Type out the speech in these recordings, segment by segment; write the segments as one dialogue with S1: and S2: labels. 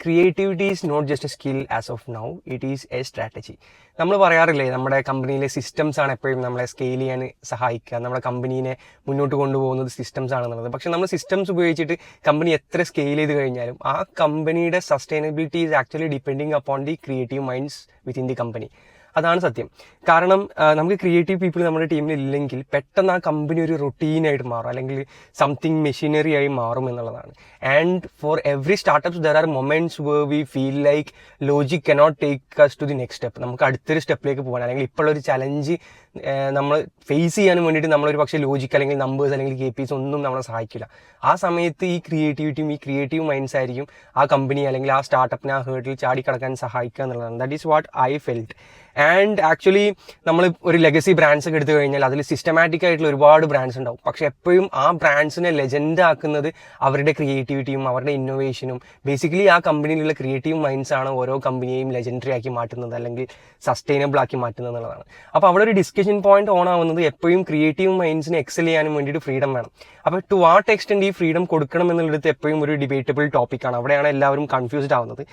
S1: Creativity is not just a skill as of now, it is a strategy. നമ്മൾ പറയാറില്ലേ, നമ്മുടെ കമ്പനിയിലെ systems ആണ് എപ്പോഴും നമ്മളെ സ്കെയിൽ ചെയ്യാൻ സഹായിക്കുക, നമ്മുടെ കമ്പനീനെ മുന്നോട്ട് കൊണ്ടുപോകുന്നത് സിസ്റ്റംസ് ആണെന്നുള്ളത്. പക്ഷെ നമ്മൾ സിസ്റ്റംസ് ഉപയോഗിച്ചിട്ട് കമ്പനി എത്ര സ്കെയിൽ ചെയ്ത് കഴിഞ്ഞാലും ആ കമ്പനിയുടെ sustainability is actually depending upon the creative minds within the company. അതാണ് സത്യം. കാരണം നമുക്ക് ക്രിയേറ്റീവ് പീപ്പിൾ നമ്മുടെ ടീമിൽ ഇല്ലെങ്കിൽ പെട്ടെന്ന് ആ കമ്പനി ഒരു റൊട്ടീനായിട്ട് മാറും, അല്ലെങ്കിൽ സംതിങ് മെഷീനറി ആയി മാറും എന്നുള്ളതാണ്. And for every startups there are moments where we feel like logic cannot take us to the next step. നമുക്ക് അടുത്തൊരു സ്റ്റെപ്പിലേക്ക് പോകാൻ, അല്ലെങ്കിൽ ഇപ്പോഴൊരു ചലഞ്ച് നമ്മൾ ഫേസ് ചെയ്യാൻ വേണ്ടിയിട്ട് നമ്മളൊരു പക്ഷേ ലോജിക് അല്ലെങ്കിൽ നമ്പേഴ്സ് അല്ലെങ്കിൽ KPIs ഒന്നും നമ്മളെ സഹായിക്കില്ല. ആ സമയത്ത് ഈ ക്രിയേറ്റിവിറ്റിയും ഈ ക്രിയേറ്റീവ് മൈൻഡ്സ് ആയിരിക്കും ആ കമ്പനി അല്ലെങ്കിൽ ആ സ്റ്റാർട്ടപ്പിനെ ആ ഹേർഡിൽ ചാടിക്കടക്കാൻ സഹായിക്കുക എന്നുള്ളതാണ്. That is what I felt. And actually നമ്മൾ ഒരു ലെഗസി ബ്രാൻഡ്സ് ഒക്കെ എടുത്തു കഴിഞ്ഞാൽ അതിൽ സിസ്റ്റമാറ്റിക് ആയിട്ടുള്ള ഒരുപാട് ബ്രാൻഡ്സ് ഉണ്ടാവും. പക്ഷെ എപ്പോഴും ആ ബ്രാൻഡ്സിനെ ലെജൻഡ് ആക്കുന്നത് അവരുടെ ക്രിയേറ്റിവിറ്റിയും അവരുടെ ഇന്നോവേഷനും, ബേസിക്കലി ആ കമ്പനിയിലുള്ള ക്രിയേറ്റീവ് മൈൻഡ്സ് ആണ് ഓരോ കമ്പനിയെയും ലെജൻഡറി ആക്കി മാറ്റുന്നത് അല്ലെങ്കിൽ സസ്റ്റൈനബിൾ ആക്കി മാറ്റുന്നത് എന്നുള്ളതാണ്. അപ്പോൾ അവിടെ ഒരു ഡിസ്കഷൻ പോയിന്റ് ഓൺ ആവുന്നത് എപ്പോഴും ക്രിയേറ്റീവ് മൈൻഡ്സിനെ എക്സൽ ചെയ്യാനും വേണ്ടിയിട്ട് ഫ്രീഡം വേണം. അപ്പോൾ ടു വാട്ട് എക്സ്റ്റെൻഡ് ഈ ഫ്രീഡം കൊടുക്കണം എന്നുള്ളത് എപ്പോഴും ഒരു ഡിബേറ്റബിൾ ടോപ്പിക്കാണ്. അവിടെയാണ് എല്ലാവരും കൺഫ്യൂസ്ഡ് ആവുന്നത്.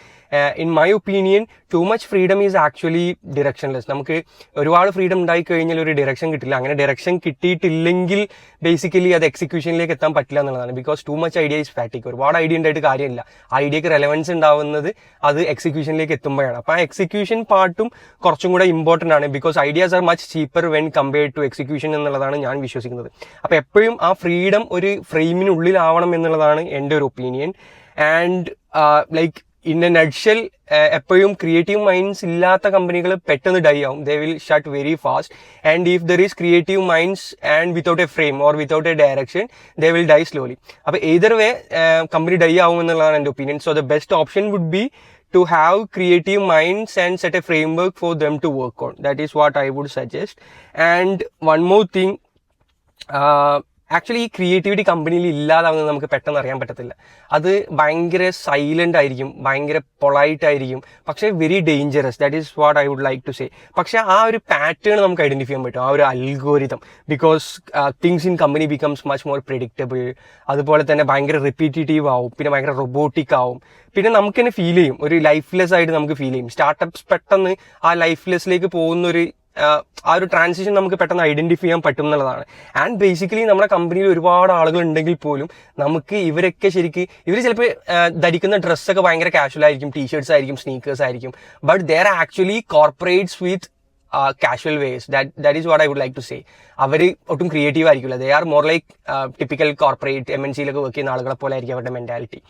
S1: In my opinion too much freedom is actually directionless. നമുക്ക് ഒരുപാട് ഫ്രീഡം ഉണ്ടായി കഴിഞ്ഞാൽ ഒരു ഡയറക്ഷൻ കിട്ടില്ല. അങ്ങനെ ഡയറക്ഷൻ കിട്ടിയിട്ടില്ലെങ്കിൽ ബേസിക്കലി അത് എക്സിക്യൂഷനിലേക്ക് എത്താൻ പറ്റില്ല എന്നുള്ളതാണ്. Because too much idea is ഫാറ്റിക്. ഒരുപാട് ഐഡിയ ഉണ്ടായിട്ട് കാര്യമില്ല. ആ ഐഡിയക്ക് റെലവൻസ് ഉണ്ടാവുന്നത് അത് എക്സിക്യൂഷനിലേക്ക് എത്തുമ്പോഴാണ്. അപ്പോൾ ആ എക്സിക്യൂഷൻ പാർട്ടും കുറച്ചും കൂടെ ഇമ്പോർട്ടൻ്റ് ആണ്. Because ideas are much cheaper when compared to execution എന്നുള്ളതാണ് ഞാൻ വിശ്വസിക്കുന്നത്. അപ്പോൾ എപ്പോഴും ആ ഫ്രീഡം ഒരു ഫ്രെയിമിനുള്ളിലാവണം എന്നുള്ളതാണ് എൻ്റെ ഒരു opinion. And like in a nutshell എപ്പോഴും ക്രിയേറ്റീവ് മൈൻഡ്സ് ഇല്ലാത്ത കമ്പനികൾ പെട്ടെന്ന് ഡൈ ആവും. They will shut very fast. And if there is creative minds and without a frame or without a direction they will die slowly. അപ്പോൾ either way company die ആവും എന്നുള്ളതാണ് എൻ്റെ opinion. So the best option would be to have creative minds and set a framework for them to work on. That is what I would suggest. And one more thing, actually ഈ creativity കമ്പനിയിൽ ഇല്ലാതാവുന്നത് നമുക്ക് പെട്ടെന്ന് അറിയാൻ പറ്റത്തില്ല. അത് ഭയങ്കര silent ആയിരിക്കും, ഭയങ്കര പൊളൈറ്റ് ആയിരിക്കും, പക്ഷേ very dangerous. That is what I would like to say. പക്ഷേ ആ ഒരു പാറ്റേൺ നമുക്ക് ഐഡന്റിഫൈ ചെയ്യാൻ പറ്റും, ആ ഒരു algorithm. Because things in company becomes much more predictable. അതുപോലെ തന്നെ ഭയങ്കര റിപ്പീറ്റേറ്റീവ് ആവും, പിന്നെ ഭയങ്കര റൊബോട്ടിക് ആവും. പിന്നെ നമുക്ക് തന്നെ ഫീൽ ചെയ്യും, ഒരു ലൈഫ്ലെസ് ആയിട്ട് നമുക്ക് ഫീൽ ചെയ്യും. സ്റ്റാർട്ടപ്സ് പെട്ടെന്ന് ആ ലൈഫ്ലെസ്സിലേക്ക് പോകുന്നൊരു ആ ഒരു ട്രാൻസിഷൻ നമുക്ക് പെട്ടെന്ന് ഐഡന്റിഫൈ ചെയ്യാൻ പറ്റും എന്നുള്ളതാണ്. ആൻഡ് ബേസിക്കലി നമ്മുടെ കമ്പനിയിൽ ഒരുപാട് ആളുകൾ ഉണ്ടെങ്കിൽ പോലും നമുക്ക് ഇവരൊക്കെ ഇവർ ചിലപ്പോൾ ധരിക്കുന്ന ഡ്രസ്സൊക്കെ ഭയങ്കര കാഷ്വൽ ആയിരിക്കും, ടീഷർട്ട്സ് ആയിരിക്കും, സ്നീക്കേഴ്സ് ആയിരിക്കും. But they are actually corporates with casual ways. That is what I would like to say. അവർ ഒട്ടും ക്രിയേറ്റീവ് ആയിരിക്കില്ല. They are more like typical corporate MNC-യിലൊക്കെ വർക്ക് ചെയ്യുന്ന ആളുകളെ പോലെ ആയിരിക്കും അവരുടെ മെന്റാലിറ്റി.